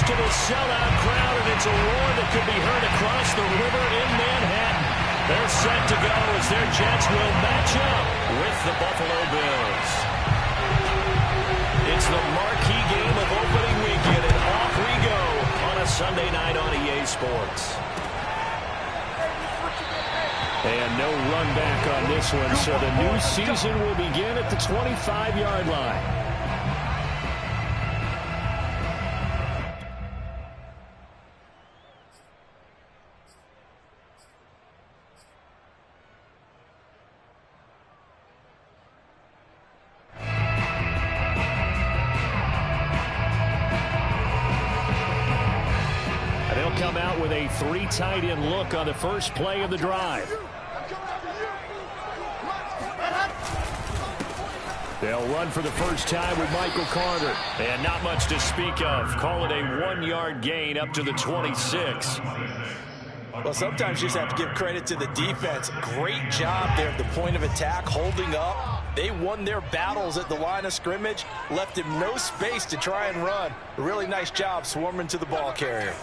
to the sellout crowd, and it's a roar that could be heard across the river in Manhattan. They're set to go as their Jets will match up with the Buffalo Bills. It's the marquee game of opening weekend, and off we go on a Sunday night on EA Sports. And no run back on this one, so the new season will begin at the 25-yard line. Come out with a three tight end look on the first play of the drive. They'll run for the first time with Michael Carter. And not much to speak of. Call it a 1-yard gain up to the 26. Well, sometimes you just have to give credit to the defense. Great job there at the point of attack, holding up. They won their battles at the line of scrimmage, left him no space to try and run. A really nice job swarming to the ball carrier.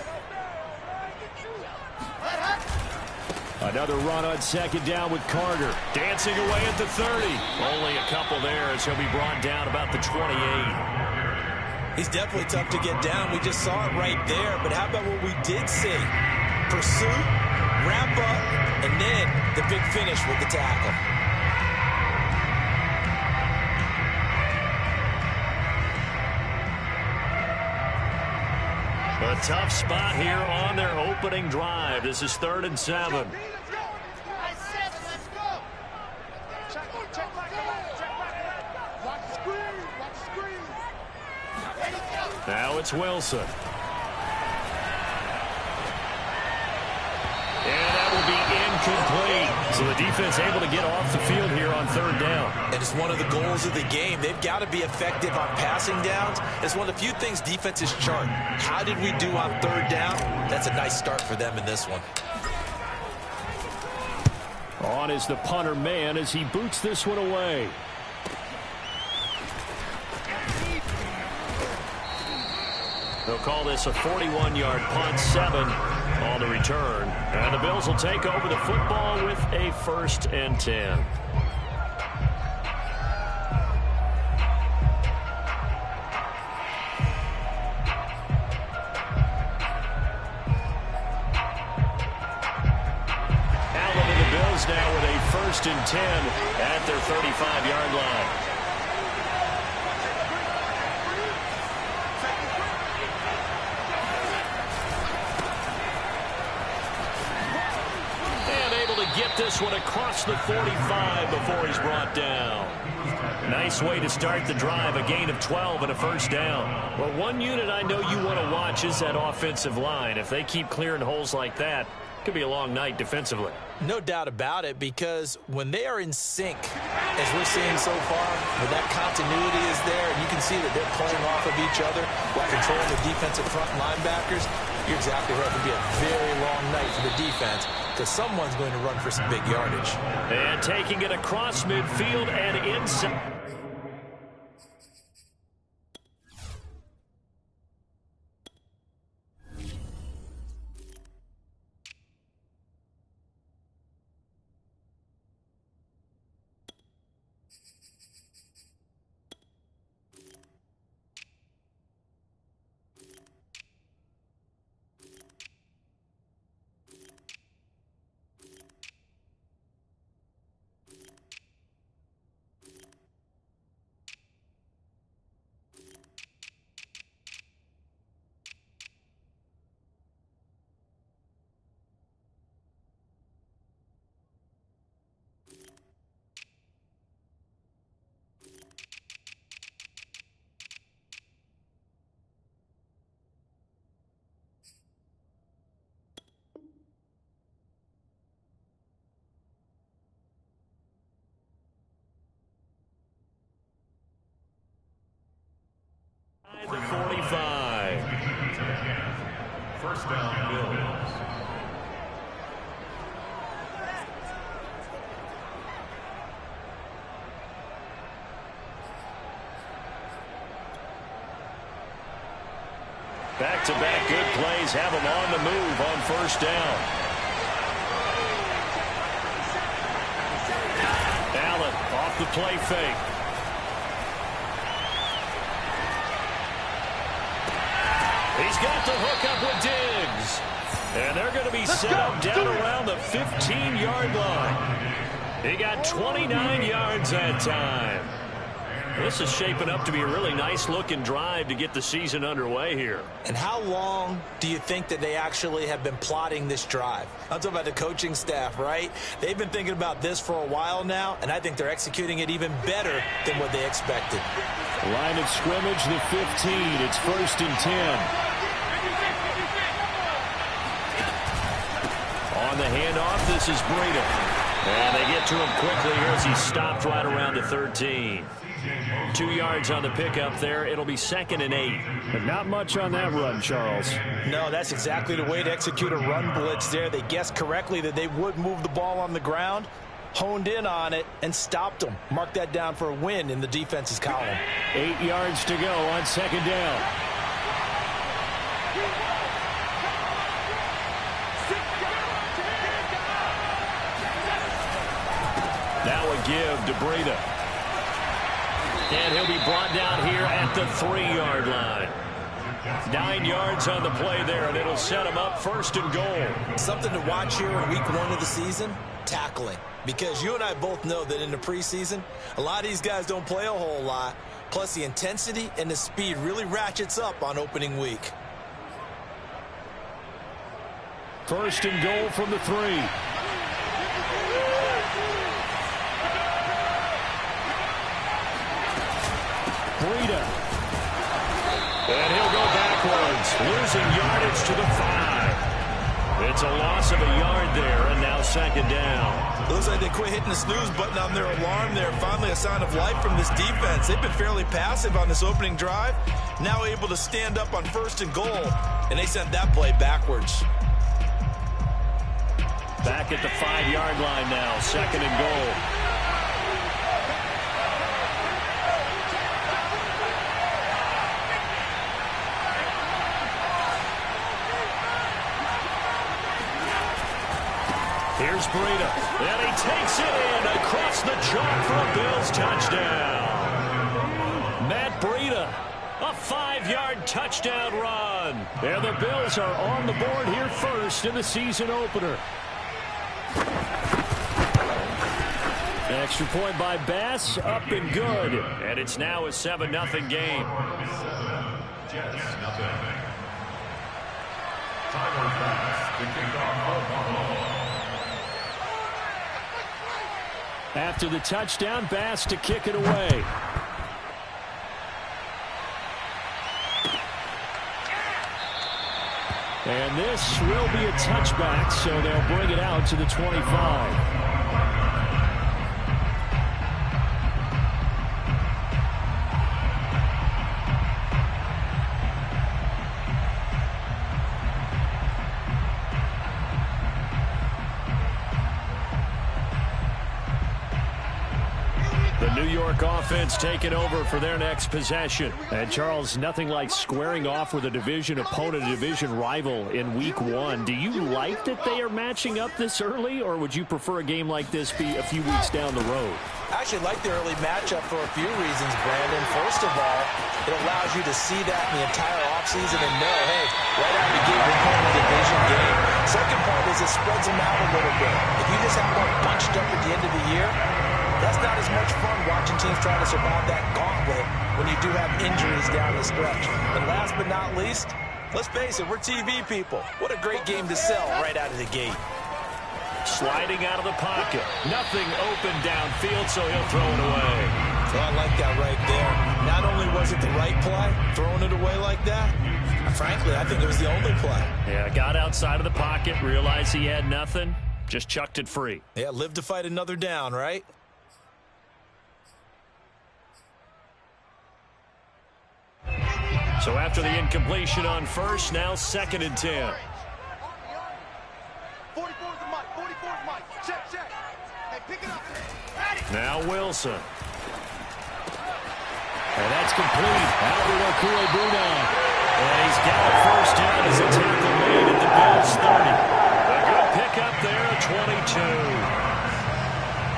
Another run on second down with Carter. Dancing away at the 30. Only a couple there as he'll be brought down about the 28. He's definitely tough to get down. We just saw it right there. But how about what we did see? Pursuit, wrap up, and then the big finish with the tackle. A tough spot here on their opening drive. This is 3rd and 7. Now it's Wilson. And that will be incomplete. So the defense able to get off the field here on 3rd down. And it's one of the goals of the game. They've got to be effective on passing downs. It's one of the few things defenses chart. How did we do on 3rd down? That's a nice start for them in this one. On is the punter man as he boots this one away. They'll call this a 41-yard punt, 7 on the return. And the Bills will take over the football with a 1st and 10. Allen and the Bills now with a 1st and 10 at their 35-yard line. Get this one across the 45 before he's brought down. Nice way to start the drive, a gain of 12 and a 1st down. Well, one unit I know you want to watch is that offensive line. If they keep clearing holes like that, it could be a long night defensively. No doubt about it, because when they are in sync, as we're seeing so far, when that continuity is there, and you can see that they're playing off of each other while controlling the defensive front linebackers, you're exactly right. It'll be a very long night for the defense because someone's going to run for some big yardage. And taking it across midfield and inside. The 45. 1st down, Bills. Back-to-back good plays have him on the move on first down. Allen off the play fake. He's got the hook up with Diggs. And they're going to be set up down around the 15-yard line. He got 29 yards that time. This is shaping up to be a really nice-looking drive to get the season underway here. And how long do you think that they actually have been plotting this drive? I'm talking about the coaching staff, right? They've been thinking about this for a while now, and I think they're executing it even better than what they expected. Line of scrimmage, the 15. It's 1st and 10. On the handoff, this is Breida. And they get to him quickly here as he stopped right around the 13. 2 yards on the pickup there. It'll be 2nd and 8. But not much on that run, Charles. No, that's exactly the way to execute a run blitz there. They guessed correctly that they would move the ball on the ground, honed in on it, and stopped them. Mark that down for a win in the defense's column. 8 yards to go on 2nd down. Now a give to Breida. And he'll be brought down here at the 3-yard line. 9 yards on the play there, and it'll set him up 1st and goal. Something to watch here in week 1 of the season, tackling. Because you and I both know that in the preseason, a lot of these guys don't play a whole lot. Plus the intensity and the speed really ratchets up on opening week. 1st and goal from the 3. Breida. And he'll go backwards, losing yardage to the 5. It's a loss of a yard there, and now 2nd down. Looks like they quit hitting the snooze button on their alarm there. Finally a sign of life from this defense. They've been fairly passive on this opening drive. Now able to stand up on 1st and goal, and they sent that play backwards. Back at the 5-yard line now, 2nd and goal. Here's Breida, and he takes it in across the chalk for a Bills touchdown. Matt Breida, a 5-yard touchdown run. And the Bills are on the board here first in the season opener. Extra point by Bass, up and good. And it's now a 7-0 game. After the touchdown, Bass to kick it away. And this will be a touchback, so they'll bring it out to the 25. New York offense taking over for their next possession. And Charles, nothing like squaring off with a division opponent, a division rival in week 1. Do you like that they are matching up this early, or would you prefer a game like this be a few weeks down the road? I actually like the early matchup for a few reasons, Brandon. First of all, it allows you to see that in the entire offseason and know, hey, right out of the gate, we're playing a division game. Second part is it spreads them out a little bit. If you just have one bunched up at the end of the year, that's not as much fun watching teams try to survive that gauntlet when you do have injuries down the stretch. And last but not least, let's face it, we're TV people. What a great game to sell right out of the gate. Sliding out of the pocket. Nothing open downfield, so he'll throw it away. Oh, I like that right there. Not only was it the right play, throwing it away like that, frankly, I think it was the only play. Yeah, got outside of the pocket, realized he had nothing, just chucked it free. Yeah, live to fight another down, right? So after the incompletion on first, now 2nd and 10. 44's the mic. 44's mic. Check. Hey, pick it up. Now Wilson. And that's complete. Albert Okwuegbunam. And he's got a first down as a tackle made at the Bills' 30. A good pickup there at 22.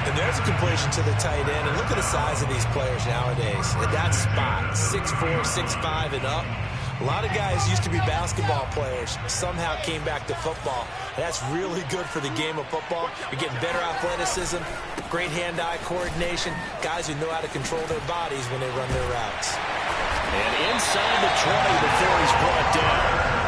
And there's a completion to the tight end. And look at the size of these players nowadays. At that spot, 6'4", 6'5", and up. A lot of guys used to be basketball players, somehow came back to football. And that's really good for the game of football. You're getting better athleticism, great hand-eye coordination, guys who know how to control their bodies when they run their routes. And inside the 20 before he's brought down.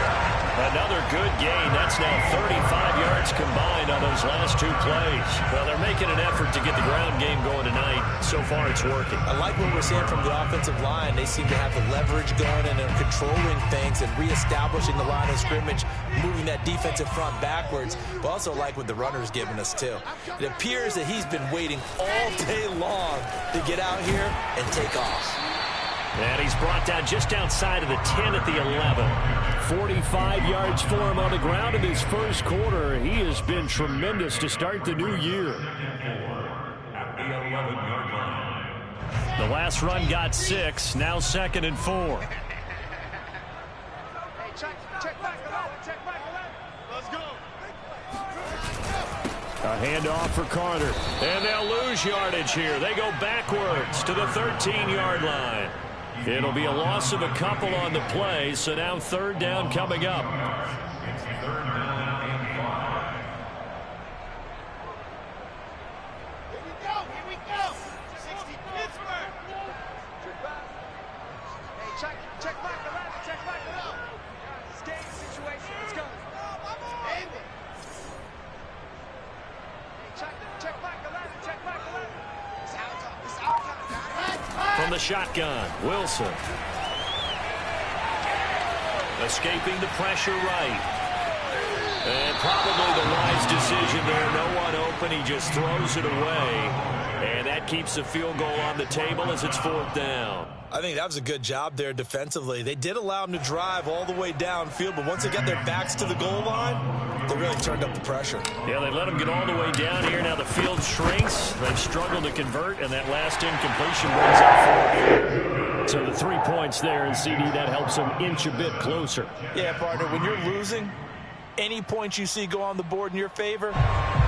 Another good gain. That's now 35 yards combined on those last two plays. Well, they're making an effort to get the ground game going tonight. So far, it's working. I like what we're seeing from the offensive line. They seem to have the leverage going, and they're controlling things and reestablishing the line of scrimmage, moving that defensive front backwards. But also like what the runner's giving us, too. It appears that he's been waiting all day long to get out here and take off. And he's brought down just outside of the 10 at the 11. 45 yards for him on the ground in his first quarter. He has been tremendous to start the new year. The last run got 6, now 2nd and 4. Hey, check back 11, check back 11. Let's go. A handoff for Carter. And they'll lose yardage here. They go backwards to the 13-yard line. It'll be a loss of a couple on the play, so now 3rd down coming up. Here we go. 60 Pittsburgh. Hey, check back 11, check back 11. It's game situation. Let's go. Hey, check back 11, check back 11. It's our time, guys. From the shotgun, Wilson. Escaping the pressure right. And probably the wise decision there. No one open. He just throws it away. And that keeps the field goal on the table as it's 4th down. I think that was a good job there defensively. They did allow him to drive all the way downfield, but once they got their backs to the goal line, they really turned up the pressure. Yeah, they let him get all the way down here. Now the field shrinks. They've struggled to convert, and that last incompletion brings up 4. So the 3 points there, and CD, that helps them inch a bit closer. Yeah, partner, when you're losing, any points you see go on the board in your favor,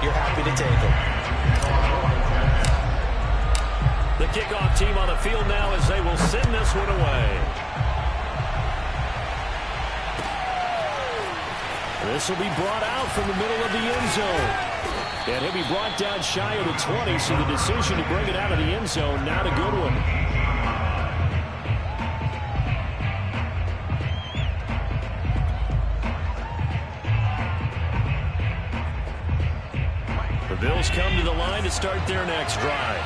you're happy to take them. The kickoff team on the field now as they will send this one away. This will be brought out from the middle of the end zone. And he'll be brought down shy of the 20, so the decision to bring it out of the end zone, not a good one. The Bills come to the line to start their next drive.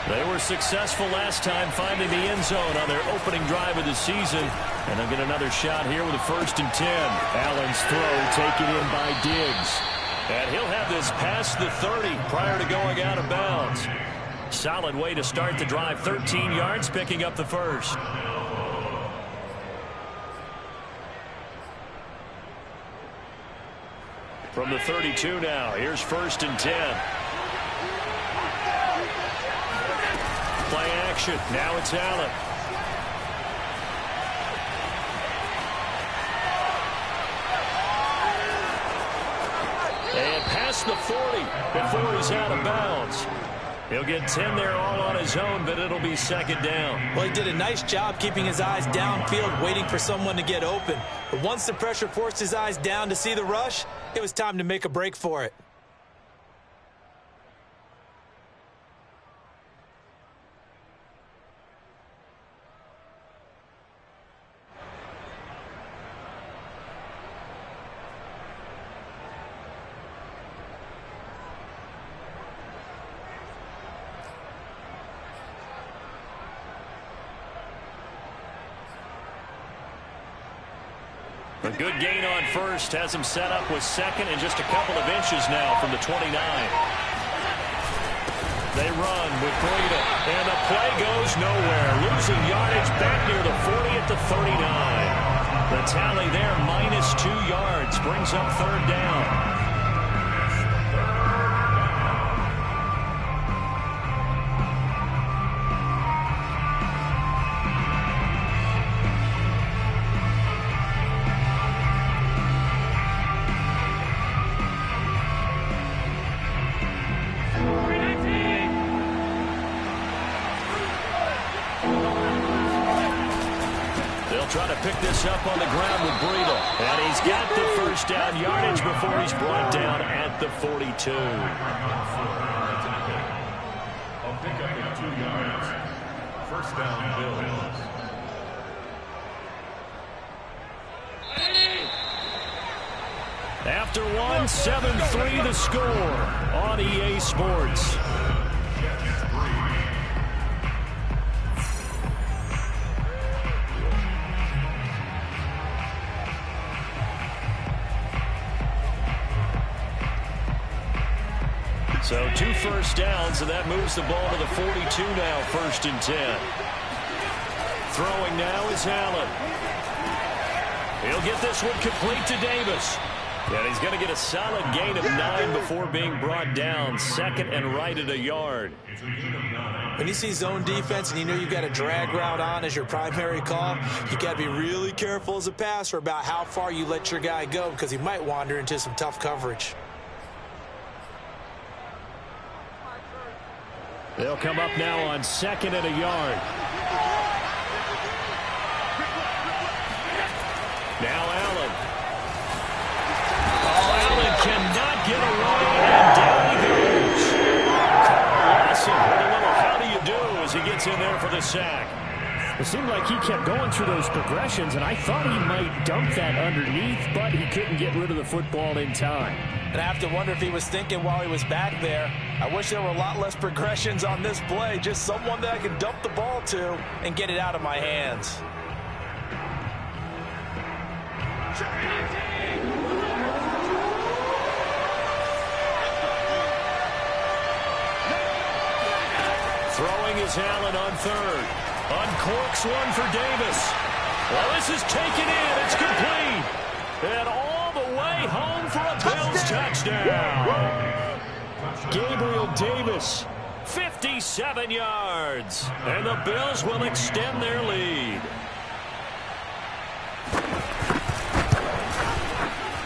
They were successful last time finding the end zone on their opening drive of the season. And they'll get another shot here with a 1st and 10. Allen's throw taken in by Diggs. And he'll have this past the 30 prior to going out of bounds. Solid way to start the drive. 13 yards, picking up the first. From the 32 now, here's 1st and 10. Play action. Now it's Allen. And past the 40 before he's out of bounds. He'll get 10 there all on his own, but it'll be 2nd down. Well, he did a nice job keeping his eyes downfield, waiting for someone to get open. But once the pressure forced his eyes down to see the rush, it was time to make a break for it. A good gain on 1st has him set up with 2nd and just a couple of inches now from the 29. They run with Breida, and the play goes nowhere. Losing yardage back near the 40 at the 39. The tally there, -2 yards, brings up 3rd down. picks up on the ground with Breida. And he's got the first down yardage before he's brought down at the 42. I'll pick up at 2 yards. First down, Bills. After one, 7-3 the score on EA Sports. So 2 first downs, and that moves the ball to the 42 now, 1st and 10. Throwing now is Allen. He'll get this one complete to Davis. And he's going to get a solid gain of 9 before being brought down. 2nd and right at a yard. When you see zone defense and you know you've got a drag route on as your primary call, you got to be really careful as a passer about how far you let your guy go because he might wander into some tough coverage. They'll come up now on 2nd and a yard. Now Allen. Allen cannot get away, and down he goes. Carl Lawson with a little how do you do as he gets in there for the sack. It seemed like he kept going through those progressions, and I thought he might dump that underneath, but he couldn't get rid of the football in time. And I have to wonder if he was thinking while he was back there, I wish there were a lot less progressions on this play, just someone that I can dump the ball to and get it out of my hands. Throwing is Allen on 3rd. Uncorks one for Davis. Well, this is taken in. It's complete. And all the way home for a Bills touchdown. Gabriel Davis, 57 yards. And the Bills will extend their lead.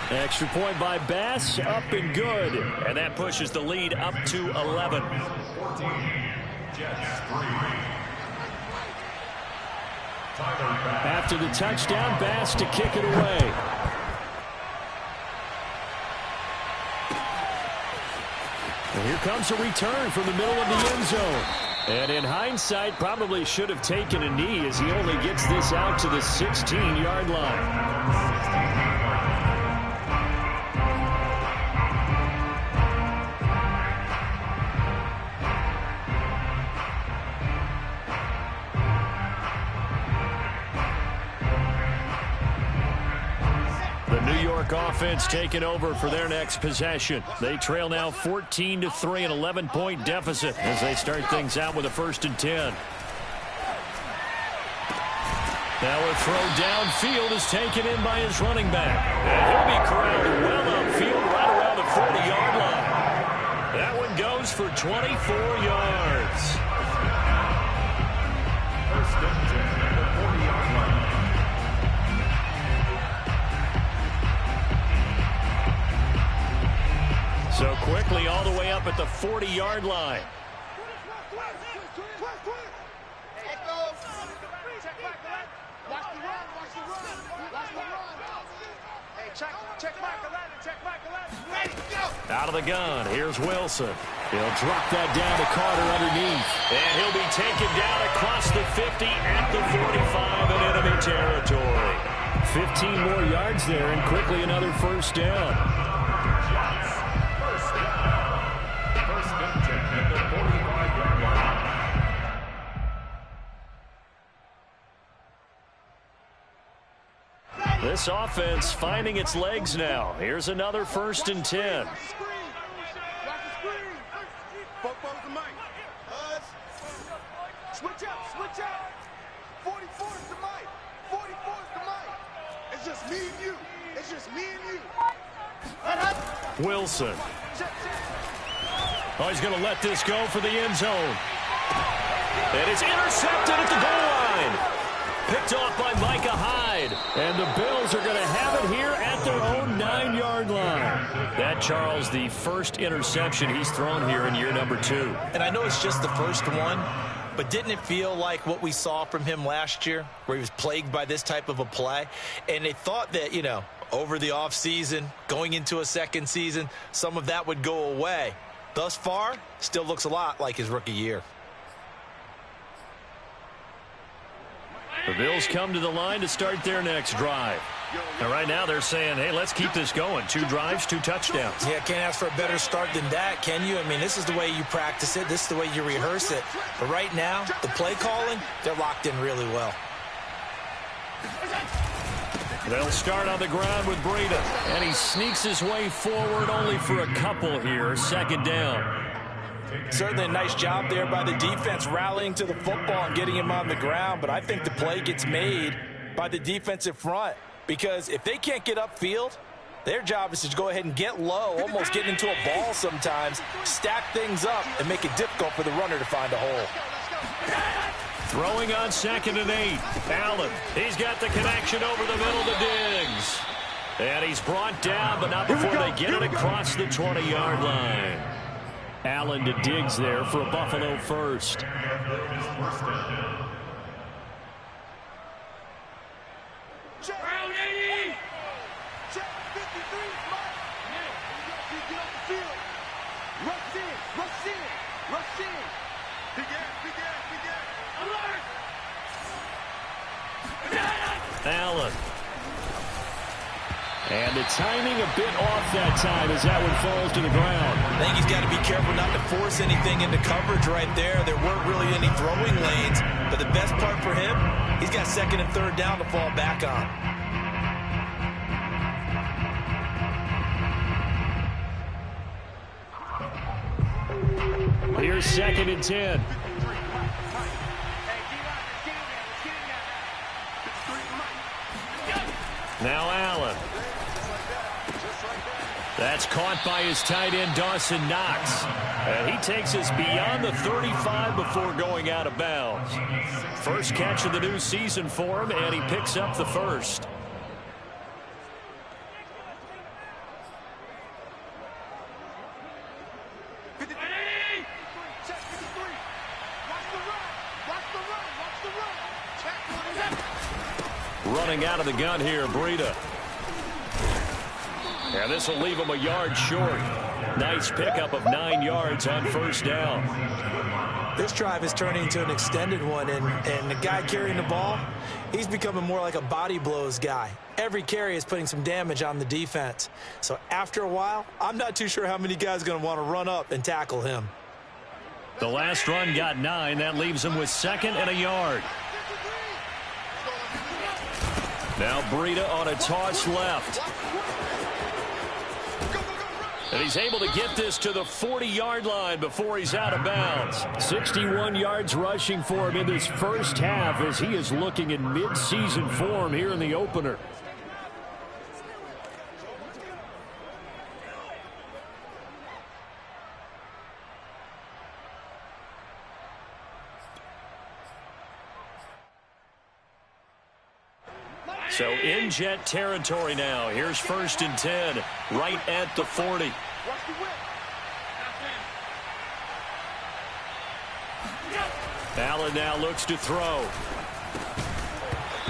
Extra point by Bass, up and good. And that pushes the lead up to 11. After the touchdown, Bass to kick it away. And here comes a return from the middle of the end zone. And in hindsight, probably should have taken a knee as he only gets this out to the 16-yard line. Offense taking over for their next possession. They trail now 14-3, an 11-point deficit as they start things out with a 1st and 10. Now a throw downfield is taken in by his running back. And he'll be corralled well upfield right around the 40-yard line. That one goes for 24 yards. 1st and 10 at the 40-yard line. So quickly all the way up at the 40-yard line. Out of the gun, here's Wilson. He'll drop that down to Carter underneath. And he'll be taken down across the 50 at the 45 in enemy territory. 15 more yards there and quickly another 1st down. This offense finding its legs now. Here's another 1st and 10. Switch up. 44 is the mic. 44 is the mic. It's just me and you. It's just me and you. Wilson. Oh, he's going to let this go for the end zone. And it's intercepted at the goal line. Picked off by Micah Hyde. And the Bills are going to have it here at their own 9-yard line. That, Charles, the first interception he's thrown here in year number 2. And I know it's just the first one, but didn't it feel like what we saw from him last year, where he was plagued by this type of a play? And they thought that, you know, over the offseason, going into a second season, some of that would go away. Thus far, still looks a lot like his rookie year. The Bills come to the line to start their next drive. And right now they're saying, hey, let's keep this going. 2 drives, 2 touchdowns. Yeah, can't ask for a better start than that, can you? I mean, this is the way you practice it. This is the way you rehearse it. But right now, the play calling, they're locked in really well. They'll start on the ground with Breida. And he sneaks his way forward only for a couple here. Second down. Certainly a nice job there by the defense rallying to the football and getting him on the ground. But I think the play gets made by the defensive front. Because if they can't get upfield, their job is to go ahead and get low, almost get into a ball sometimes, stack things up, and make it difficult for the runner to find a hole. Throwing on 2nd and 8. Allen, he's got the connection over the middle to Diggs. And he's brought down, but not before they get it across the 20-yard line. Allen to Diggs there for a Buffalo first. Allen. And the timing a bit off that time as that one falls to the ground. I think he's got to be careful not to force anything into coverage right there. There weren't really any throwing lanes, but the best part for him, he's got 2nd and 3rd down to fall back on. Here's 2nd and 10. Now Allen. That's caught by his tight end, Dawson Knox. And he takes us beyond the 35 before going out of bounds. First catch of the new season for him, and he picks up the first. Running out of the gun here, Breida. And this will leave him a yard short. Nice pickup of 9 yards on first down. This drive is turning into an extended one, and the guy carrying the ball, he's becoming more like a body blows guy. Every carry is putting some damage on the defense. So after a while, I'm not too sure how many guys are going to want to run up and tackle him. The last run got 9. That leaves him with 2nd and a yard. Now Breida on a toss left. And he's able to get this to the 40-yard line before he's out of bounds. 61 yards rushing for him in this first half as he is looking in mid-season form here in the opener. So in Jet territory now. Here's 1st and 10, right at the 40. Allen now looks to throw.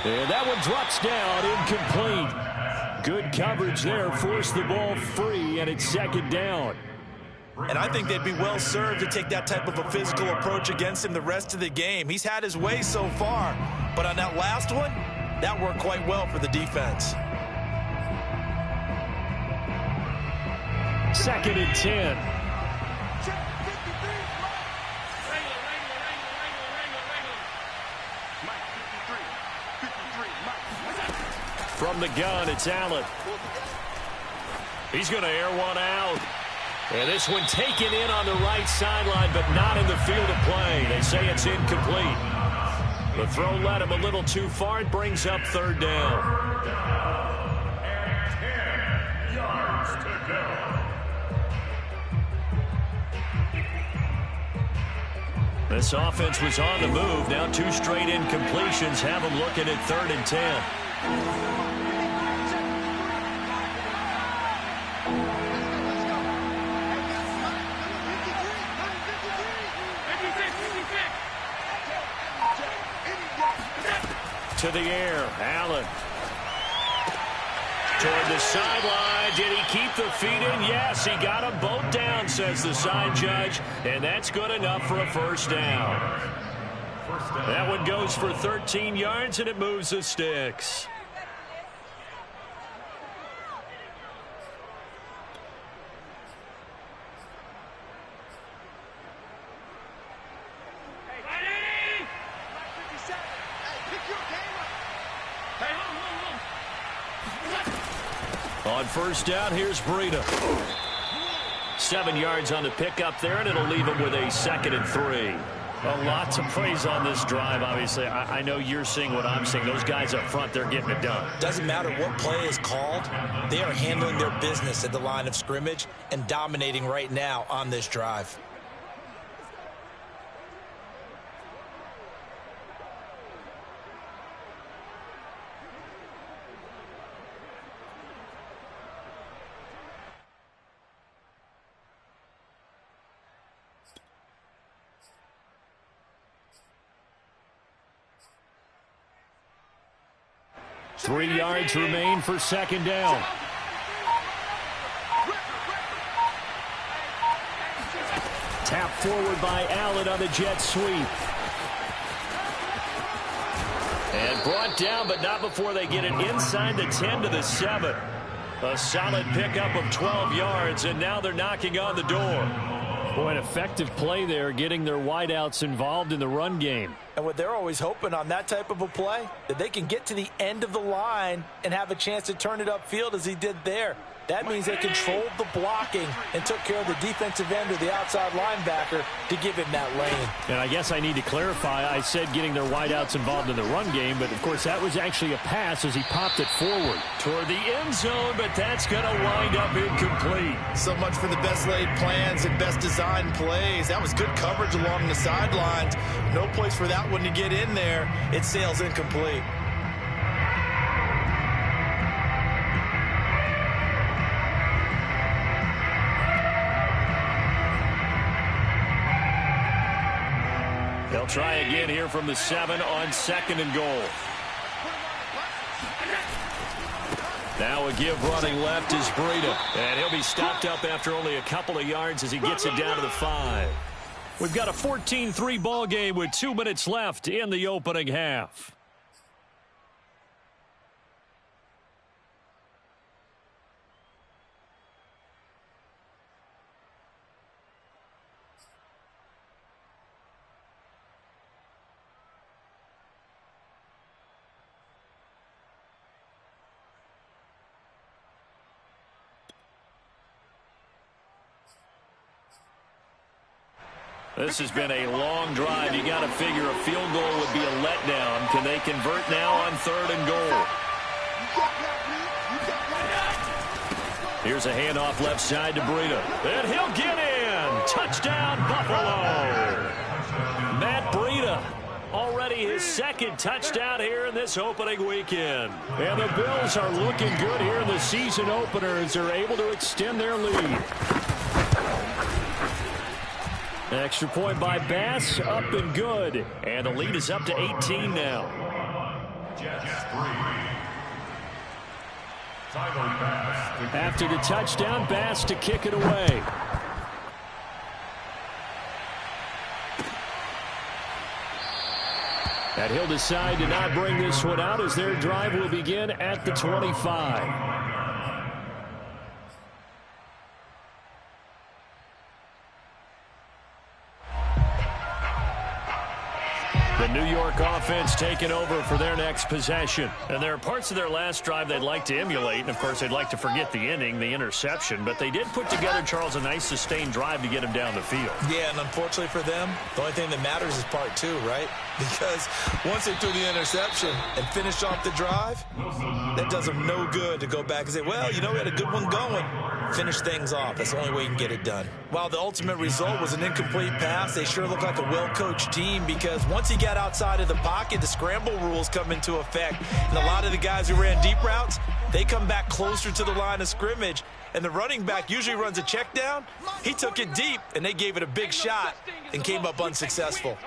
And that one drops down, incomplete. Good coverage there, forced the ball free, and it's 2nd down. And I think they'd be well served to take that type of a physical approach against him the rest of the game. He's had his way so far, but on that last one, that worked quite well for the defense. 2nd and 10. From the gun, it's Allen. He's going to air one out. And this one taken in on the right sideline, but not in the field of play. They say it's incomplete. The throw led him a little too far. It brings up 3rd down. And 10 yards to go. This offense was on the move. Now 2 straight incompletions have them looking at 3rd and 10. to the air. Allen. Toward the sideline. Did he keep the feet in? Yes, he got them both down, says the side judge. And that's good enough for a first down. That one goes for 13 yards, and it moves the sticks. On first down, here's Breida. 7 yards on the pickup there, and it'll leave him with a 2nd and 3. A lot to praise on this drive, obviously. I know you're seeing what I'm seeing. Those guys up front, they're getting it done. Doesn't matter what play is called. They are handling their business at the line of scrimmage and dominating right now on this drive. Three yards remain for second down. Tap forward by Allen on the jet sweep. And brought down, but not before they get it inside the 10 to the 7. A solid pickup of 12 yards, and now they're knocking on the door. Boy, an effective play there, getting their wideouts involved in the run game. And what they're always hoping on that type of a play, that they can get to the end of the line and have a chance to turn it upfield as he did there. That means they controlled the blocking and took care of the defensive end or the outside linebacker to give him that lane. And I guess I need to clarify, I said getting their wideouts involved in the run game, but of course that was actually a pass as he popped it forward. Toward the end zone, but that's going to wind up incomplete. So much for the best laid plans and best designed plays. That was good coverage along the sidelines. No place for that one to get in there. It sails incomplete. They'll try again here from the 7 on 2nd and goal. Now a give running left is Breida. And he'll be stopped up after only a couple of yards as he gets it down to the 5. We've got a 14-3 ball game with 2 minutes left in the opening half. This has been a long drive. You got to figure a field goal would be a letdown. Can they convert now on 3rd and goal? Here's a handoff left side to Breida. And he'll get in. Touchdown, Buffalo. Matt Breida, already his 2nd touchdown here in this opening weekend. And the Bills are looking good here in the season opener as they're able to extend their lead. Extra point by Bass, up and good. And the lead is up to 18 now. After the touchdown, Bass to kick it away. And he'll decide to not bring this one out as their drive will begin at the 25. The New York offense taking over for their next possession. And there are parts of their last drive they'd like to emulate. And, of course, they'd like to forget the inning, the interception. But they did put together, Charles, a nice sustained drive to get him down the field. Yeah, and unfortunately for them, the only thing that matters is part 2, right? Because once they threw the interception and finished off the drive, that does them no good to go back and say, well, you know, we had a good one going. Finish things off. That's the only way you can get it done. While the ultimate result was an incomplete pass, they sure look like a well-coached team because once he got outside of the pocket, the scramble rules come into effect. And a lot of the guys who ran deep routes, they come back closer to the line of scrimmage. And the running back usually runs a check down. He took it deep, and they gave it a big shot and came up unsuccessful.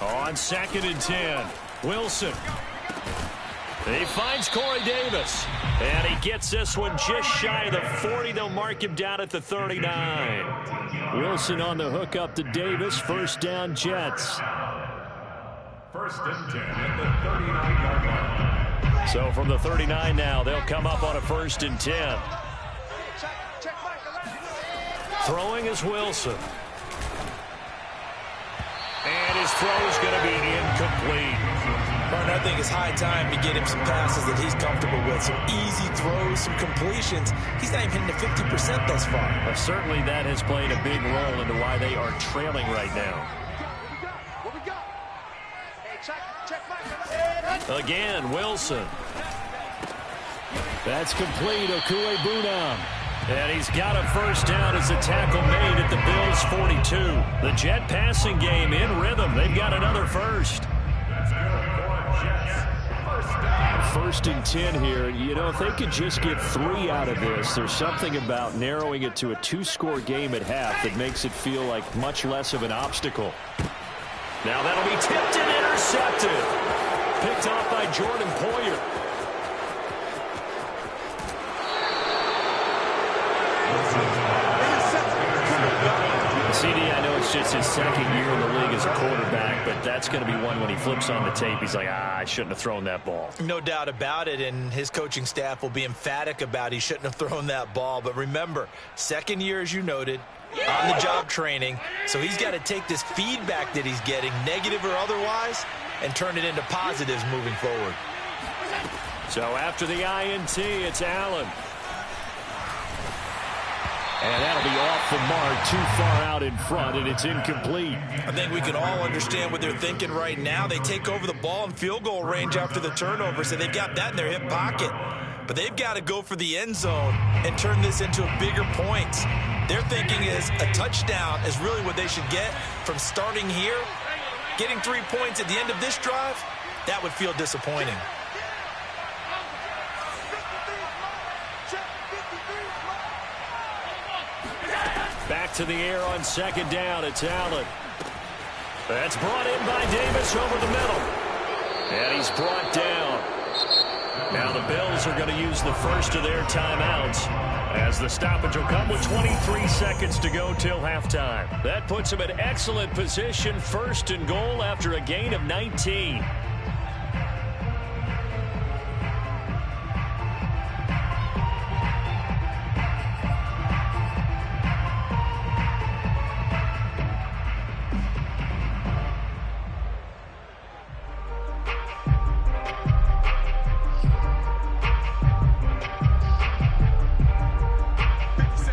On 2nd and 10. Wilson. He finds Corey Davis. And he gets this one just shy of the 40. They'll mark him down at the 39. Wilson on the hook up to Davis. First down, Jets. First and 10 at the 39-yard line. So from the 39 now, they'll come up on a first and 10. Throwing is Wilson. And his throw is going to be incomplete. I think it's high time to get him some passes that he's comfortable with. Some easy throws, some completions. He's not even hitting the 50% thus far. Well, certainly that has played a big role into why they are trailing right now. Again, Wilson. That's complete. Okuegbunam. And he's got a first down as the tackle made at the Bills' 42. The Jet passing game in rhythm. They've got another first. First and 10 here. You know, if they could just get 3 out of this, there's something about narrowing it to a 2-score game at half that makes it feel like much less of an obstacle. Now that'll be tipped and intercepted. Picked off by Jordan Poyer. CD, I know it's just his second year in the league as a quarterback, but that's going to be one when he flips on the tape. He's like, I shouldn't have thrown that ball. No doubt about it, and his coaching staff will be emphatic about he shouldn't have thrown that ball. But remember, second year, as you noted, on-the-job training, so he's got to take this feedback that he's getting, negative or otherwise, and turn it into positives moving forward. So after the INT, it's Allen. And that'll be off the mark, too far out in front, and it's incomplete. I think we can all understand what they're thinking right now. They take over the ball in field goal range after the turnover, so they've got that in their hip pocket. But they've got to go for the end zone and turn this into bigger points. Their thinking is a touchdown is really what they should get from starting here. Getting 3 points at the end of this drive, that would feel disappointing. Back to the air on second down. It's Allen. That's brought in by Davis over the middle. And he's brought down. Now the Bills are going to use the first of their timeouts as the stoppage will come with 23 seconds to go till halftime. That puts them in excellent position, first and goal after a gain of 19.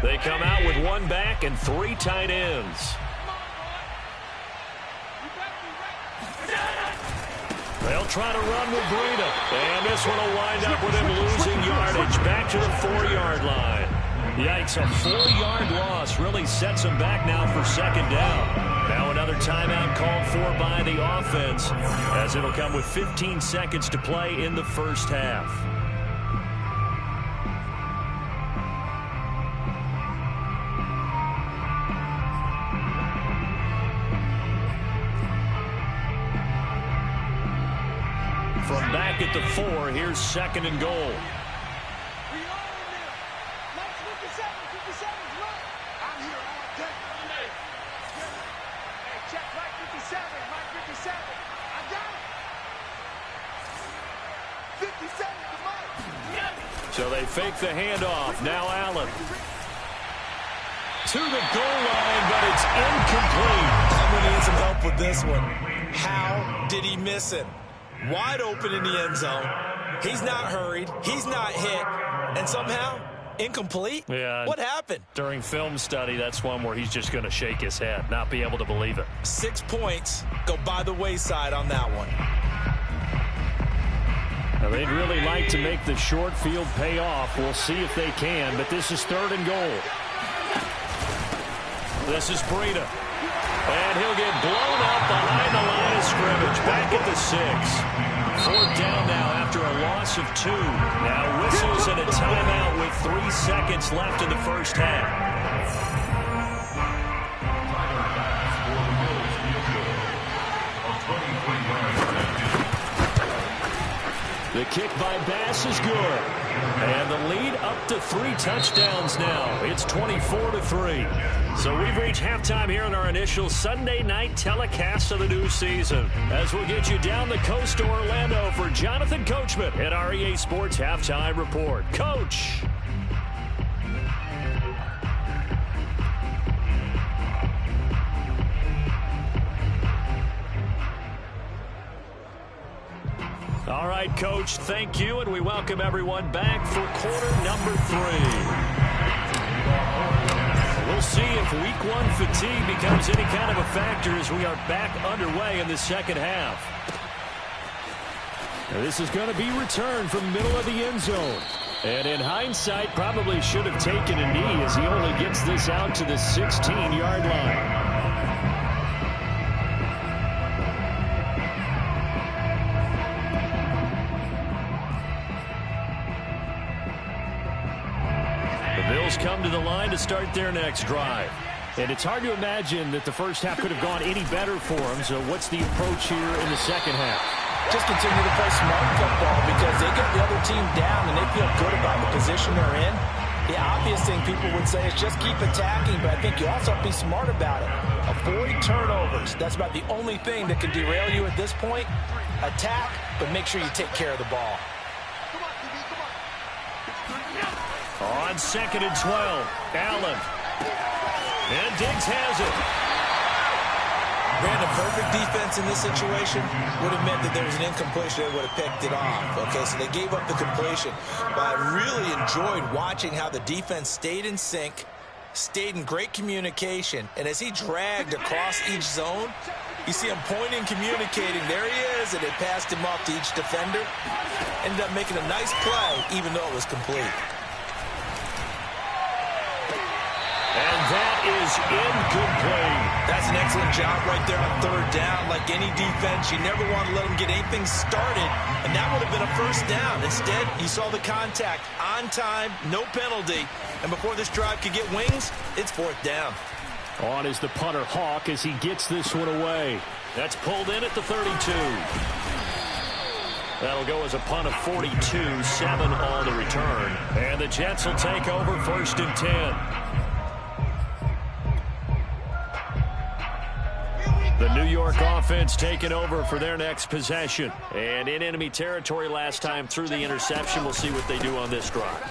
They come out with one back and 3 tight ends. They'll try to run with Breida. And this one will wind up with him losing yardage back to the 4-yard line. Yikes, a 4-yard loss really sets them back now for second down. Now another timeout called for by the offense as it'll come with 15 seconds to play in the first half. From back at the 4, here's second and goal. So they fake the handoff. Now Allen. To the goal line, but it's incomplete. I'm going to need some help with this one. How did he miss it? Wide open in the end zone. He's not hurried. He's not hit. And somehow, incomplete? Yeah. What happened? During film study, that's one where he's just going to shake his head, not be able to believe it. 6 points go by the wayside on that one. Now, they'd really like to make the short field pay off. We'll see if they can, but this is third and goal. This is Breida. And he'll get blown up behind the line of scrimmage. Back at the 6. Fourth down now after a loss of 2. Now whistles and a timeout with 3 seconds left in the first half. The kick by Bass is good. And the lead up to 3 touchdowns now. It's 24-3. So we've reached halftime here in our initial Sunday night telecast of the new season. As we'll get you down the coast to Orlando for Jonathan Coachman at our EA Sports Halftime Report. Coach. All right, Coach, thank you, and we welcome everyone back for quarter number 3. We'll see if week 1 fatigue becomes any kind of a factor as we are back underway in the second half. Now, this is going to be returned from the middle of the end zone. And in hindsight, probably should have taken a knee as he only gets this out to the 16-yard line. Bills come to the line to start their next drive. And it's hard to imagine that the first half could have gone any better for them. So what's the approach here in the second half? Just continue to play smart football because they get the other team down and they feel good about the position they're in. The obvious thing people would say is just keep attacking, but I think you also have to be smart about it. Avoid turnovers. That's about the only thing that can derail you at this point. Attack, but make sure you take care of the ball. On 2nd and 12, Allen. And Diggs has it. Brandon, perfect defense in this situation would have meant that there was an incompletion. They would have picked it off. Okay, so they gave up the completion. But I really enjoyed watching how the defense stayed in sync, stayed in great communication, and as he dragged across each zone, you see him pointing, communicating. There he is, and they passed him off to each defender. Ended up making a nice play, even though it was complete. And that is incomplete. That's an excellent job right there on 3rd down. Like any defense, you never want to let them get anything started, and that would have been a first down. Instead, you saw the contact on time, no penalty, and before this drive could get wings, it's 4th down. On is the punter Hawk as he gets this one away. That's pulled in at the 32. That'll go as a punt of 42, 7 on the return. And the Jets will take over 1st and 10. The New York offense taking over for their next possession. And in enemy territory last time through the interception. We'll see what they do on this drive.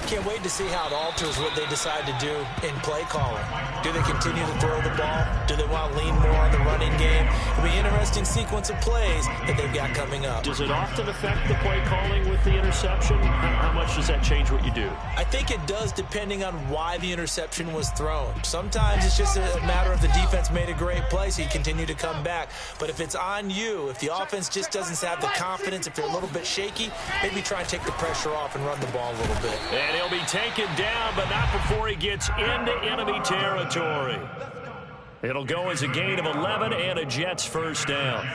Can't wait to see how it alters what they decide to do in play calling. Do they continue to throw the ball? Do they want to lean more on the running game? It'll be an interesting sequence of plays that they've got coming up. Does it often affect the play calling with the interception? How much does that change what you do? I think it does, depending on why the interception was thrown. Sometimes it's just a matter of the defense made a great play, so you continue to come back. But if it's on you, if the offense just doesn't have the confidence, if they're a little bit shaky, maybe try and take the pressure off and run the ball a little bit. And he'll be taken down, but not before he gets into enemy territory. It'll go as a gain of 11 and a Jets 1st down.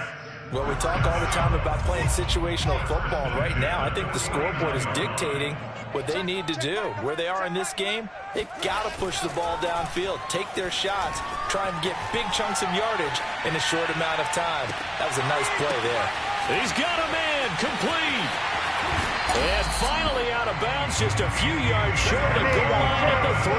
Well, we talk all the time about playing situational football. Right now, I think the scoreboard is dictating what they need to do. Where they are in this game, they've got to push the ball downfield, take their shots, try and get big chunks of yardage in a short amount of time. That was a nice play there. He's got a man, complete. And finally out of bounds, just a few yards short of goal line at the 3.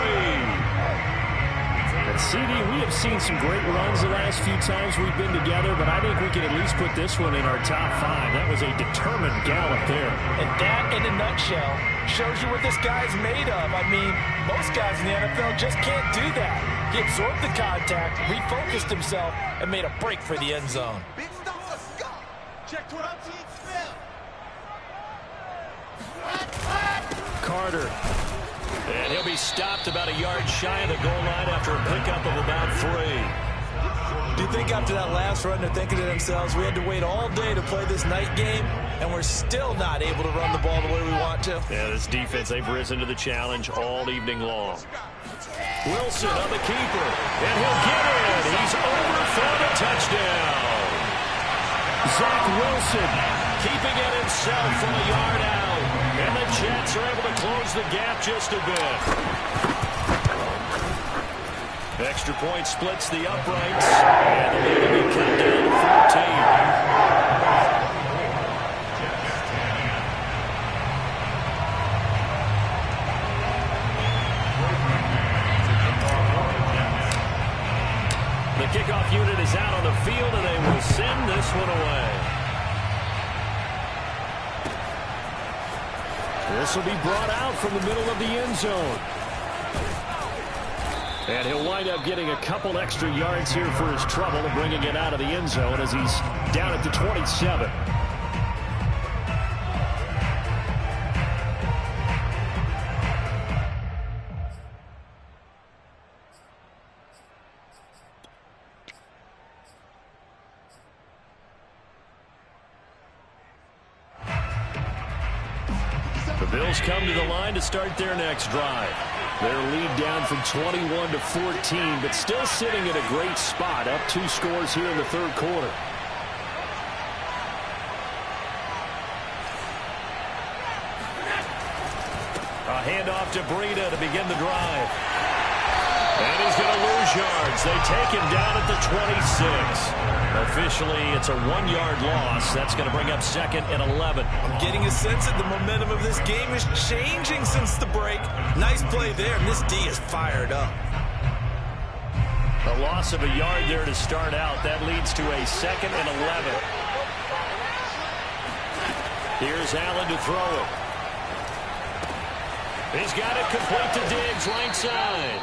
And CD, we have seen some great runs the last few times we've been together, but I think we can at least put this one in our top 5. That was a determined gallop there. And that, in a nutshell, shows you what this guy's made of. I mean, most guys in the NFL just can't do that. He absorbed the contact, refocused himself, and made a break for the end zone. Big stuff, let's go. Check what I'm seeing. Carter. And he'll be stopped about a yard shy of the goal line after a pickup of about 3. Do you think after that last run they're thinking to themselves, we had to wait all day to play this night game, and we're still not able to run the ball the way we want to? Yeah, this defense, they've risen to the challenge all evening long. Wilson on the keeper, and he'll get it. He's over for the touchdown. Zach Wilson keeping it himself from a yard out. And the Jets are able to close the gap just a bit. Extra point splits the uprights. And the lead will be cut down to 14. kickoff unit is out on the field, and they will send this one away. This will be brought out from the middle of the end zone. And he'll wind up getting a couple extra yards here for his trouble and bringing it out of the end zone as he's down at the 27. The Bills come to the line to start their next drive. Their lead down from 21 to 14, but still sitting in a great spot, up 2 scores here in the third quarter. A handoff to Breida to begin the drive. And he's going to lose yards. They take him down at the 26. Officially, it's a 1-yard loss. That's going to bring up second and 11. I'm getting a sense that the momentum of this game is changing since the break. Nice play there, and this D is fired up. A loss of a yard there to start out. That leads to a second and 11. Here's Allen to throw it. He's got it complete to Diggs, right side.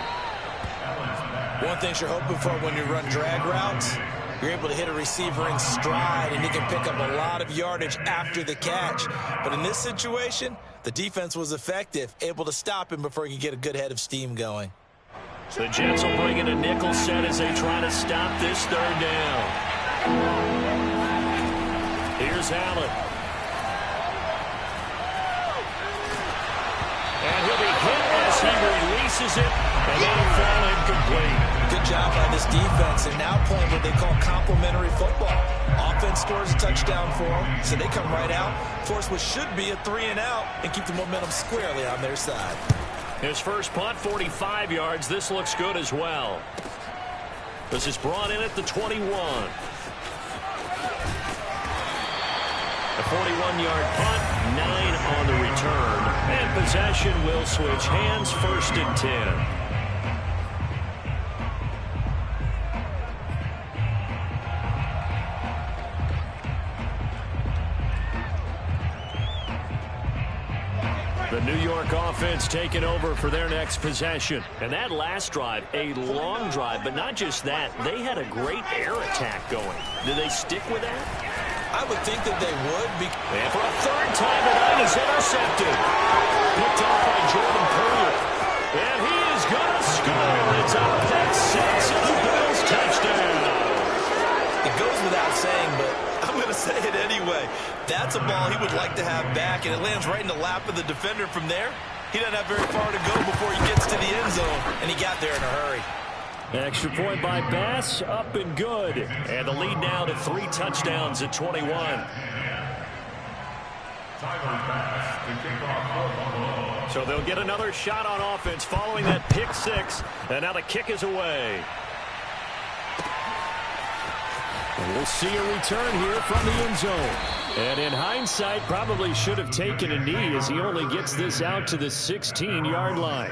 One thing you're hoping for when you run drag routes, you're able to hit a receiver in stride, and he can pick up a lot of yardage after the catch. But in this situation, the defense was effective, able to stop him before he could get a good head of steam going. The Jets will bring in a nickel set as they try to stop this third down. Here's Allen. And he'll be hit as he releases it, and it'll fall incomplete. Good job by this defense, and now playing what they call complementary football. Offense scores a touchdown for them, so they come right out, force what should be a 3-and-out, and keep the momentum squarely on their side. His first punt, 45 yards. This looks good as well. This is brought in at the 21. A 41-yard punt, 9 on the return. And possession will switch hands, first and 10. The New York offense taking over for their next possession. And that last drive, a long drive, but not just that. They had a great air attack going. Do they stick with that? I would think that they would. And for a third time tonight, he's intercepted. Picked off by Jordan Poyer. And he is going to score. It's a pick six and a Bills touchdown. It goes without saying, but I'm going to say it anyway. That's a ball he would like to have back, and it lands right in the lap of the defender from there. He doesn't have very far to go before he gets to the end zone, and he got there in a hurry. Extra point by Bass, up and good. And the lead now to 3 touchdowns at 21. So they'll get another shot on offense following that pick six. And now the kick is away. And we'll see a return here from the end zone. And in hindsight, probably should have taken a knee as he only gets this out to the 16-yard line.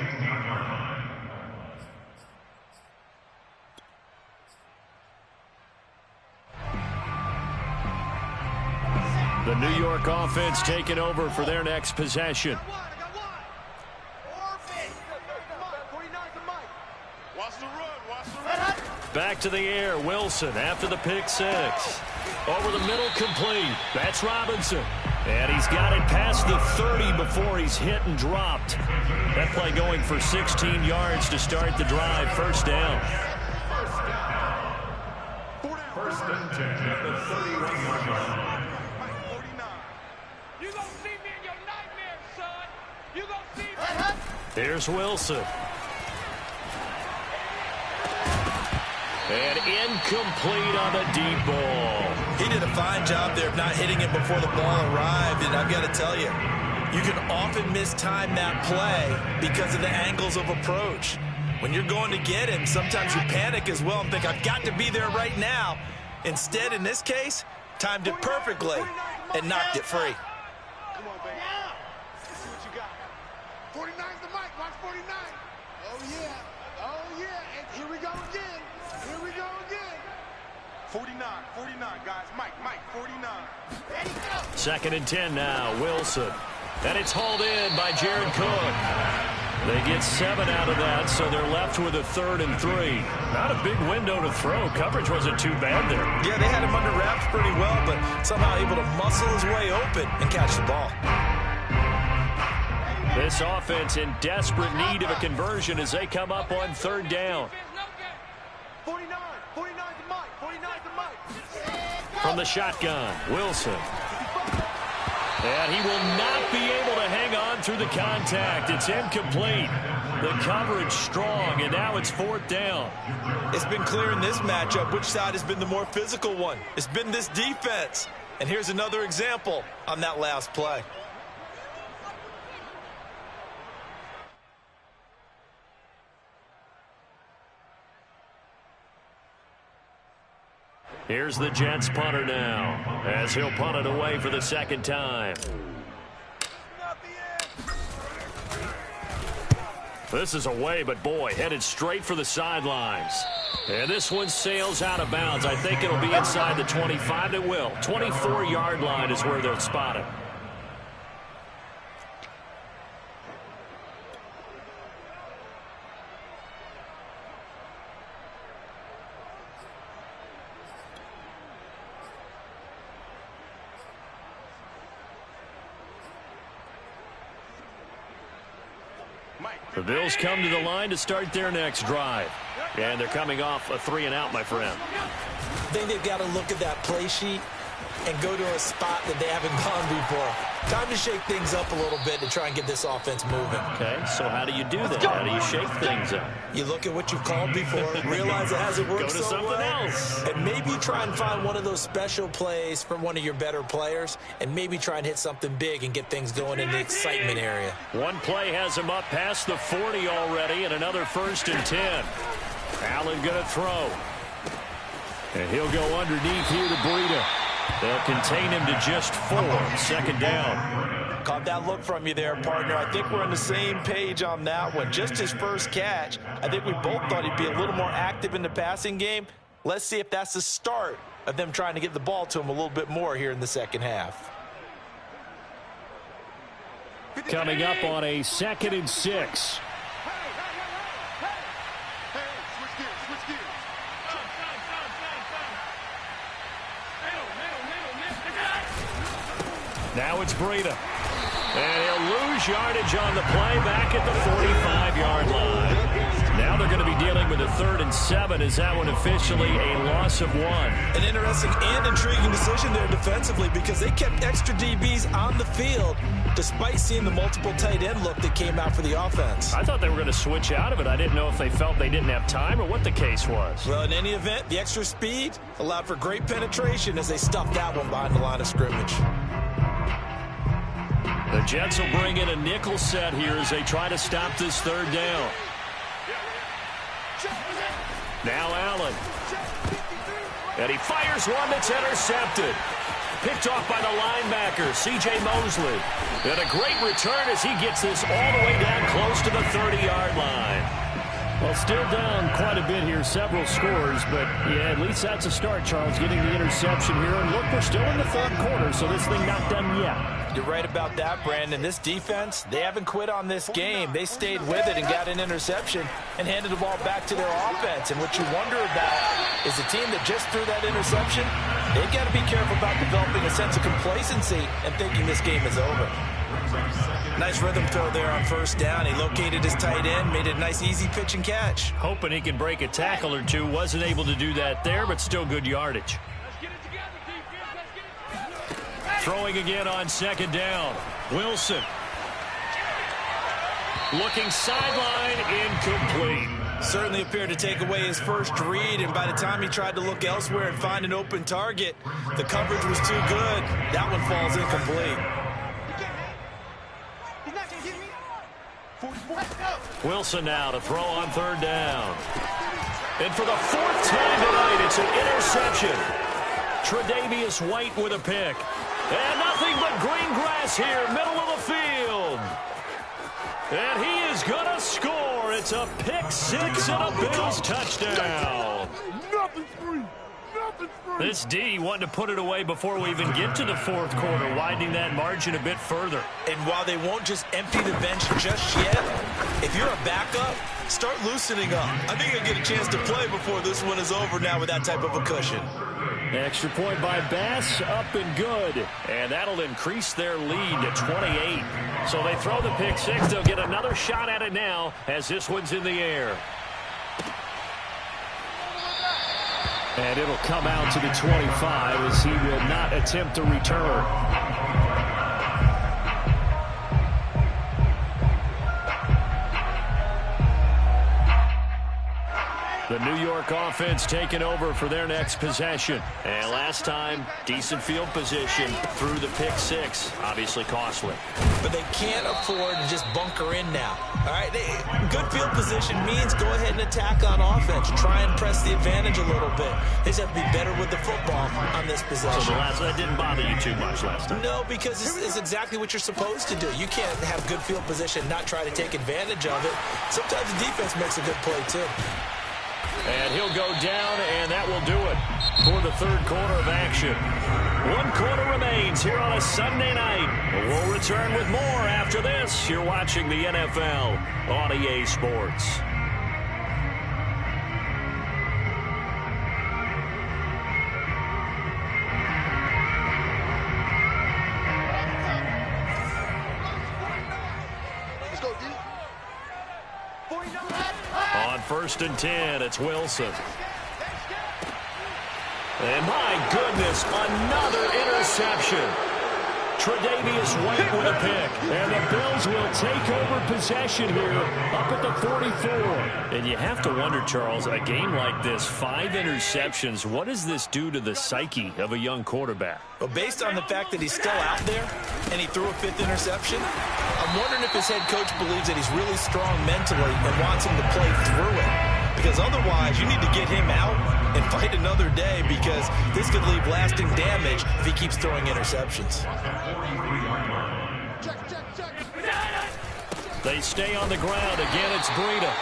The New York offense taking over for their next possession. Back to the air, Wilson after the pick six. Over the middle, complete. That's Robinson. And he's got it past the 30 before he's hit and dropped. That play going for 16 yards to start the drive. First down. First and 10 at the 31-yard line. You gonna see me in your nightmares, son. You gonna see me. Here's Wilson. And incomplete on the deep ball. He did a fine job there of not hitting it before the ball arrived, and I've got to tell you, you can often mistime that play because of the angles of approach. When you're going to get him, sometimes you panic as well and think, I've got to be there right now. Instead, in this case, timed it perfectly and knocked it free. Come on, baby. Let's see what you got. 49's the mic. Watch 49. Oh, yeah. Oh, yeah, and here we go again. Here we go again. 49, guys. Mike, 49. There you go. 2nd and 10 now, Wilson. And it's hauled in by Jared Cook. They get 7 out of that, so they're left with a 3rd and 3. Not a big window to throw. Coverage wasn't too bad there. Yeah, they had him under wraps pretty well, but somehow able to muscle his way open and catch the ball. This offense in desperate need of a conversion as they come up on 3rd down. 49 to Mike. 49 to Mike. From the shotgun, Wilson. And he will not be able to hang on through the contact. It's incomplete. The coverage strong, and now it's 4th down. It's been clear in this matchup which side has been the more physical one. It's been this defense. And here's another example on that last play. Here's the Jets punter now, as he'll punt it away for the 2nd time. This is away, but boy, headed straight for the sidelines. And this one sails out of bounds. I think it'll be inside the 25. It will. 24-yard line is where they'll spot it. The Bills come to the line to start their next drive. And they're coming off a 3-and-out, my friend. I think they've got to look at that play sheet and go to a spot that they haven't gone before. Time to shake things up a little bit to try and get this offense moving. Okay, so how do you do that? How do you shake things up? You look at what you've called before, realize it hasn't worked Go to something else. and maybe try and find one of those special plays from one of your better players, and maybe try and hit something big and get things going in the excitement area. One play has him up past the 40 already, and another 1st and 10. Allen going to throw. And he'll go underneath here to Breida. They'll contain him to just 4. 2nd down. Caught that look from you there, partner. I think we're on the same page on that one. Just his first catch. I think we both thought he'd be a little more active in the passing game. Let's see if that's the start of them trying to get the ball to him a little bit more here in the 2nd half. Coming up on a 2nd and 6. Now it's Breida. And he'll lose yardage on the play back at the 45-yard line. Now they're going to be dealing with a 3rd and 7. Is that one officially a loss of 1? An interesting and intriguing decision there defensively because they kept extra DBs on the field despite seeing the multiple tight end look that came out for the offense. I thought they were going to switch out of it. I didn't know if they felt they didn't have time or what the case was. Well, in any event, the extra speed allowed for great penetration as they stuffed that one behind the line of scrimmage. The Jets will bring in a nickel set here as they try to stop this 3rd down. Now Allen. And he fires one that's intercepted. Picked off by the linebacker, C.J. Mosley. And a great return as he gets this all the way down close to the 30-yard line. Well, still down quite a bit here, several scores, but yeah, at least that's a start, Charles, getting the interception here. And look, we're still in the 3rd quarter, so this thing not done yet. You're right about that, Brandon. This defense, they haven't quit on this game. They stayed with it and got an interception and handed the ball back to their offense. And what you wonder about is the team that just threw that interception, they've got to be careful about developing a sense of complacency and thinking this game is over. Nice rhythm throw there on 1st down. He located his tight end, made it a nice easy pitch and catch. Hoping he can break a tackle or two. Wasn't able to do that there, but still good yardage. Throwing again on 2nd down. Wilson. Looking sideline, incomplete. Certainly appeared to take away his first read, and by the time he tried to look elsewhere and find an open target, the coverage was too good. That one falls incomplete. Wilson now to throw on 3rd down. And for the 4th time tonight, it's an interception. Tre'Davious White with a pick. And nothing but green grass here, middle of the field. And he is going to score. It's a pick six and a Bills touchdown. Nothing's free. Nothing's free. This D wanted to put it away before we even get to the fourth quarter, widening that margin a bit further. And while they won't just empty the bench just yet, if you're a backup, start loosening up. I think you'll get a chance to play before this one is over now with that type of a cushion. Extra point by Bass, up and good. And that'll increase their lead to 28. So they throw the pick six. They'll get another shot at it now as this one's in the air. And it'll come out to the 25 as he will not attempt to return. The New York offense taking over for their next possession. And last time, decent field position through the pick six. Obviously costly. But they can't afford to just bunker in now. All right, good field position means go ahead and attack on offense. Try and press the advantage a little bit. They just have to be better with the football on this possession. So that didn't bother you too much last time? No, because it's exactly what you're supposed to do. You can't have good field position and not try to take advantage of it. Sometimes the defense makes a good play, too. And he'll go down, and that will do it for the third quarter of action. One quarter remains here on a Sunday night. We'll return with more after this. You're watching the NFL on EA Sports. On 1st and 10, it's Wilson. And my goodness, another interception. Tre'Davious White with a pick. And the Bills will take over possession here up at the 44. And you have to wonder, Charles, a game like this, 5 interceptions, what does this do to the psyche of a young quarterback? Well, based on the fact that he's still out there and he threw a 5th interception, I'm wondering if his head coach believes that he's really strong mentally and wants him to play through it. Because otherwise, you need to get him out and fight another day, because this could leave lasting damage if he keeps throwing interceptions. They stay on the ground. Again, it's Breida.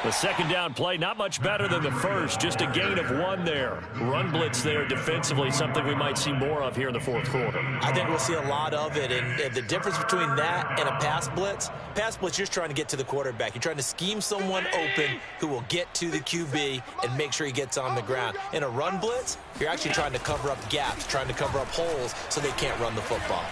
The second down play, not much better than the first. Just a gain of 1 there. Run blitz there defensively, something we might see more of here in the fourth quarter. I think we'll see a lot of it. And the difference between that and a pass blitz, you're just trying to get to the quarterback. You're trying to scheme someone open who will get to the QB and make sure he gets on the ground. In a run blitz, you're actually trying to cover up gaps, trying to cover up holes so they can't run the football.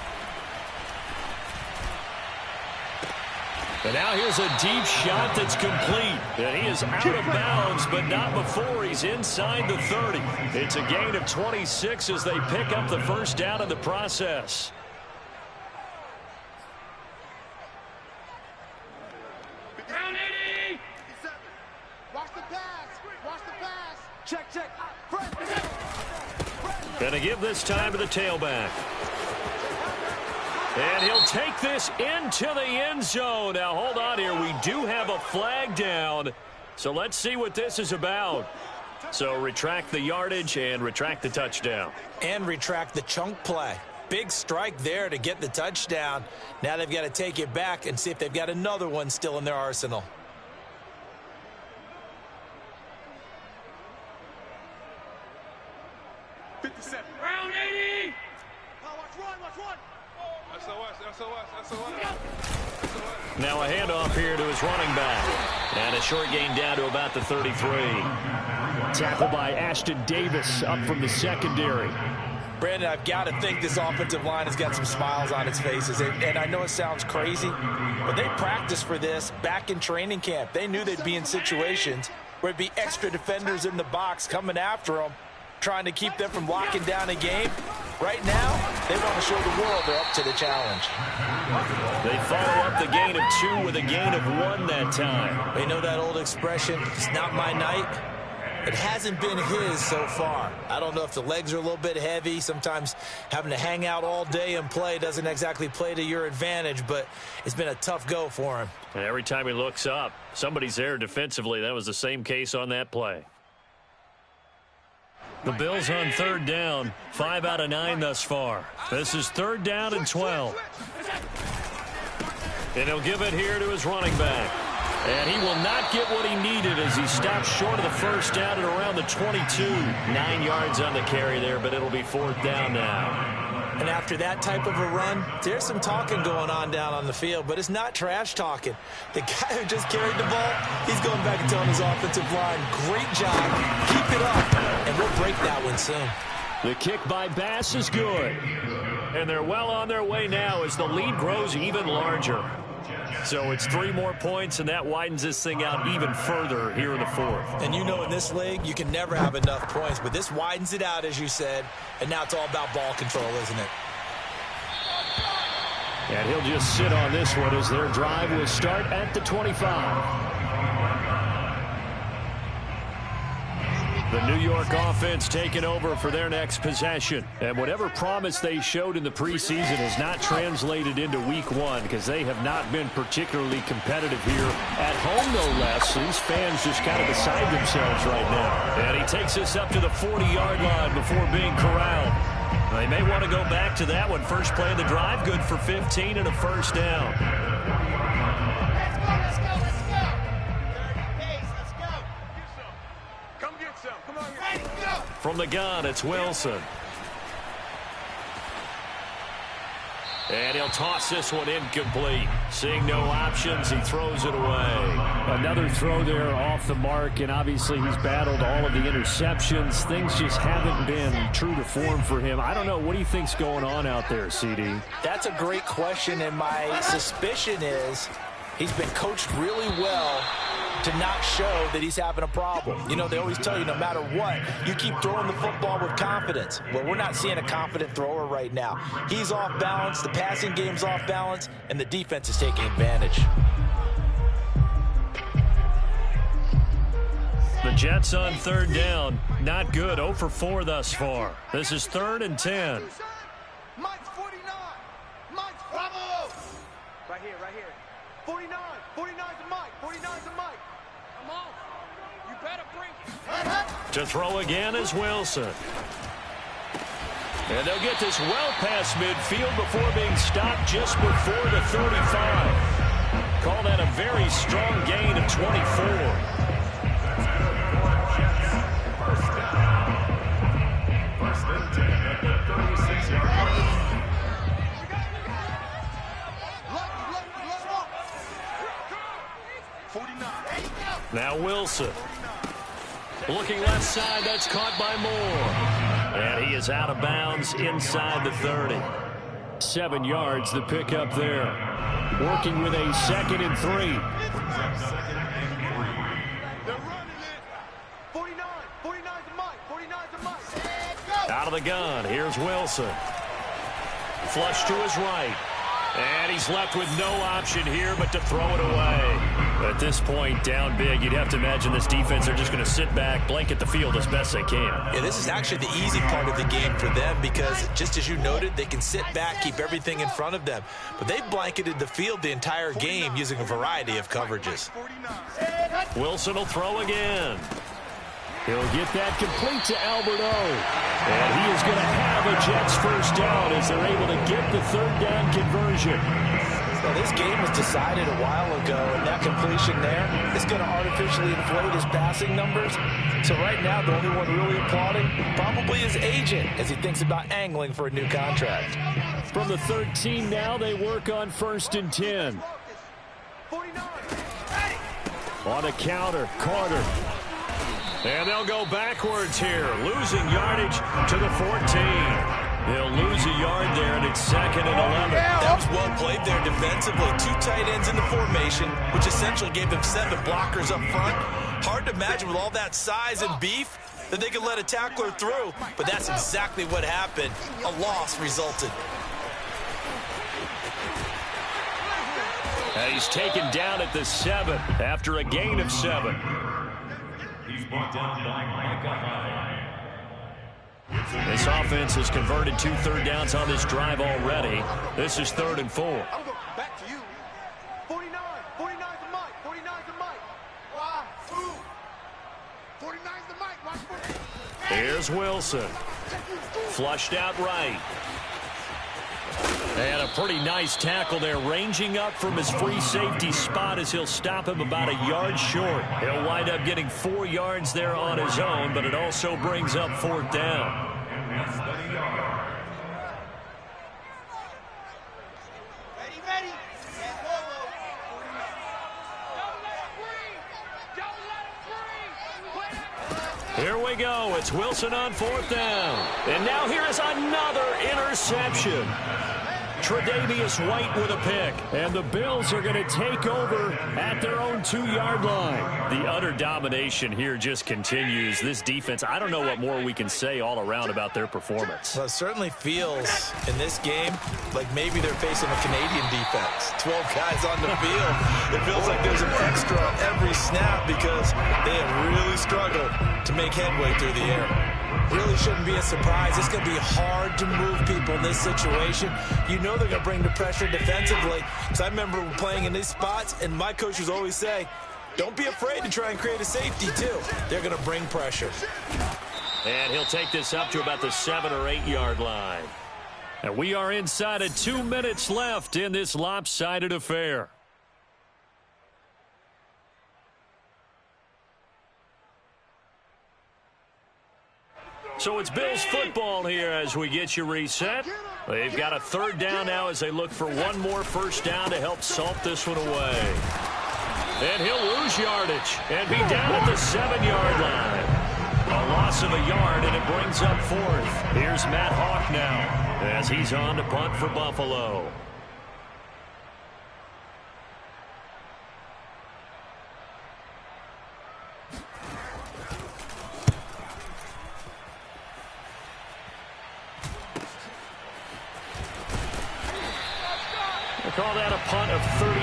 And now here's a deep shot that's complete. And he is out of bounds, but not before he's inside the 30. It's a gain of 26 as they pick up the first down in the process. Down 80. Watch the pass. Watch the pass. Check. Gonna give this time to the tailback. And he'll take this into the end zone. Now, hold on here. We do have a flag down. So let's see what this is about. So retract the yardage and retract the touchdown. And retract the chunk play. Big strike there to get the touchdown. Now they've got to take it back and see if they've got another one still in their arsenal. Round 80. Watch one. Now a handoff here to his running back. And a short gain down to about the 33. Tackled by Ashton Davis up from the secondary. Brandon, I've got to think this offensive line has got some smiles on its faces. And I know it sounds crazy, but they practiced for this back in training camp. They knew they'd be in situations where it'd be extra defenders in the box coming after them, trying to keep them from locking down a game. Right now, they want to show the world they're up to the challenge. They follow up the gain of 2 with a gain of 1 that time. They know that old expression, it's not my night. It hasn't been his so far. I don't know if the legs are a little bit heavy. Sometimes having to hang out all day and play doesn't exactly play to your advantage, but it's been a tough go for him. And every time he looks up, somebody's there defensively. That was the same case on that play. The Bills on 3rd down, 5 out of 9 thus far. This is 3rd down and 12. And he'll give it here to his running back. And he will not get what he needed as he stops short of the first down at around the 22. 9 yards on the carry there, but it'll be 4th down now. And after that type of a run, there's some talking going on down on the field, but it's not trash talking. The guy who just carried the ball, he's going back and telling his offensive line, great job, keep it up, and we'll break that one soon. The kick by Bass is good. And they're well on their way now as the lead grows even larger. So it's 3 more points, and that widens this thing out even further here in the 4th. And you know in this league, you can never have enough points, but this widens it out, as you said, and now it's all about ball control, isn't it? And he'll just sit on this one as their drive will start at the 25. The New York offense taking over for their next possession. And whatever promise they showed in the preseason has not translated into week 1 because they have not been particularly competitive here at home, no less. These fans just kind of beside themselves right now. And he takes this up to the 40-yard line before being corralled. They may want to go back to that one. First play of the drive, good for 15 and a first down. From the gun, it's Wilson. And he'll toss this one incomplete. Seeing no options, he throws it away. Another throw there off the mark, and obviously he's battled all of the interceptions. Things just haven't been true to form for him. I don't know. What do you think's going on out there, CD? That's a great question, and my suspicion is he's been coached really well to not show that he's having a problem. You know, they always tell you no matter what, you keep throwing the football with confidence. Well, we're not seeing a confident thrower right now. He's off balance, the passing game's off balance, and the defense is taking advantage. The Jets on 3rd down. Not good. 0 for 4 thus far. This is 3rd and 10. Mike's 49. Mike's Bravo. Right here, right here. 49. 49's a Mike. 49's a Mike. Come on. You better bring it. To throw again is Wilson. And they'll get this well past midfield before being stopped just before the 35. Call that a very strong gain of 24. Now Wilson. Looking left side, that's caught by Moore. And he is out of bounds inside the 30. 7 yards, the pickup there. Working with a 2nd and 3. They're running it. 49. 49's a Mike. 49's a Mike. Out of the gun, here's Wilson. Flush to his right. And he's left with no option here but to throw it away. At this point, down big, you'd have to imagine this defense, they're just going to sit back, blanket the field as best they can. Yeah, this is actually the easy part of the game for them because, just as you noted, they can sit back, keep everything in front of them. But they've blanketed the field the entire game using a variety of coverages. Wilson will throw again. He'll get that complete to Albert O. And he is going to have a Jets first down as they're able to get the 3rd down conversion. Well, this game was decided a while ago, and that completion there is going to artificially inflate his passing numbers. So right now, the only one really applauding probably his agent as he thinks about angling for a new contract. From the 13 now, they work on 1st and 10. On a counter, Carter. And they'll go backwards here, losing yardage to the 14. They'll lose a yard there, and it's 2nd and 11. That was well played there defensively. 2 tight ends in the formation, which essentially gave them 7 blockers up front. Hard to imagine with all that size and beef that they could let a tackler through, but that's exactly what happened. A loss resulted. And he's taken down at the 7 after a gain of 7. He's brought down by Micah Hyde. This offense has converted 2 third downs on this drive already. This is 3rd and 4. I'm going back to you. 49. 49's a Mike. 49's a Mike. Why? 49's the Mike. Watch for it. Here's Wilson. Flushed out right. And a pretty nice tackle there, ranging up from his free safety spot as he'll stop him about a yard short. He'll wind up getting 4 yards there on his own, but it also brings up 4th down. Ready. Here we go. It's Wilson on 4th down. And now here is another interception. Tre'Davious White with a pick. And the Bills are going to take over at their own 2-yard line. The utter domination here just continues. This defense, I don't know what more we can say all around about their performance. Well, it certainly feels in this game like maybe they're facing a Canadian defense. 12 guys on the field. It feels like there's an extra on every snap because they have really struggled to make headway through the air. Really shouldn't be a surprise. It's going to be hard to move people in this situation. You know they're going to bring the pressure defensively. Because I remember playing in these spots, and my coaches always say, don't be afraid to try and create a safety, too. They're going to bring pressure. And he'll take this up to about the 7 or 8 yard line. And we are inside of 2 minutes left in this lopsided affair. So it's Bills football here as we get you reset. They've got a 3rd down now as they look for one more 1st down to help salt this one away. And he'll lose yardage and be down at the 7-yard line. A loss of a yard, and it brings up 4th. Here's Matt Hawk now as he's on to punt for Buffalo. Call that a punt of 38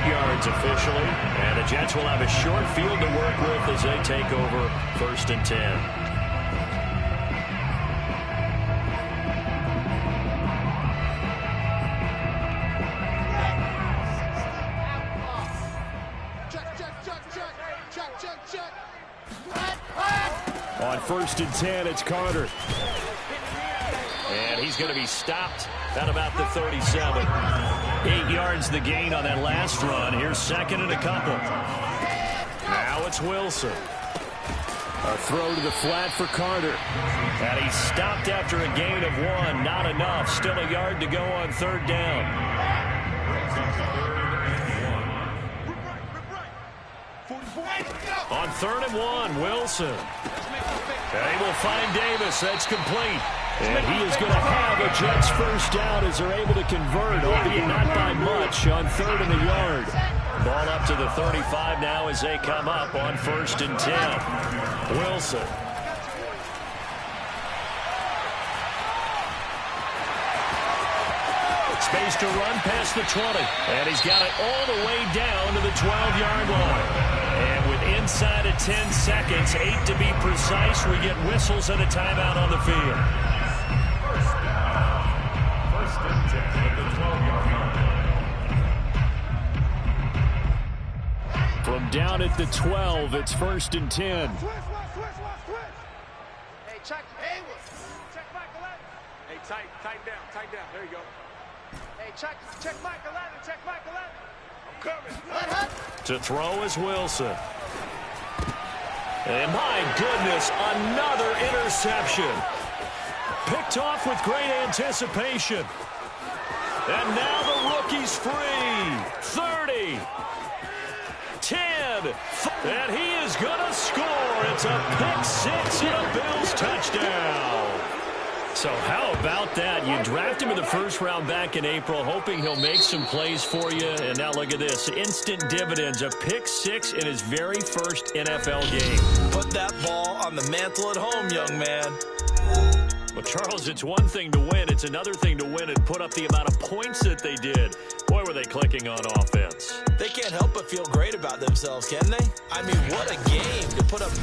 yards officially. And the Jets will have a short field to work with as they take over 1st and 10. On 1st and 10, it's Carter. And he's going to be stopped at about the 37. 8 yards the gain on that last run. Here's 2nd and a couple. Now it's Wilson. A throw to the flat for Carter. And he's stopped after a gain of 1. Not enough. Still a yard to go on 3rd down. On 3rd and 1, Wilson. They will find Davis. That's complete. And he is going to have a Jets 1st down as they're able to convert, albeit not by much, on 3rd and a yard. Ball up to the 35 now as they come up on 1st and 10. Wilson. Space to run past the 20. And he's got it all the way down to the 12-yard line. And with inside of 10 seconds, 8 to be precise, we get whistles and a timeout on the field. First and 10 at the 12-yard line. From down at the 12, it's 1st and 10. Hey, check. Hey, check Mike 11. Hey, tight down. There you go. Hey, check Mike 11. Check Mike 11. I'm coming. To throw is Wilson. And my goodness, another interception. Picked off with great anticipation. And now the rookie's free. 30. 10. And he is going to score. It's a pick 6 and a Bills touchdown. So how about that? You draft him in the 1st round back in April, hoping he'll make some plays for you. And now look at this. Instant dividends. A pick 6 in his very first NFL game. Put that ball on the mantle at home, young man. Well, Charles, it's one thing to win. It's another thing to win and put up the amount of points that they did. Boy, were they clicking on offense. They can't help but feel great about themselves, can they? I mean, what a game to put up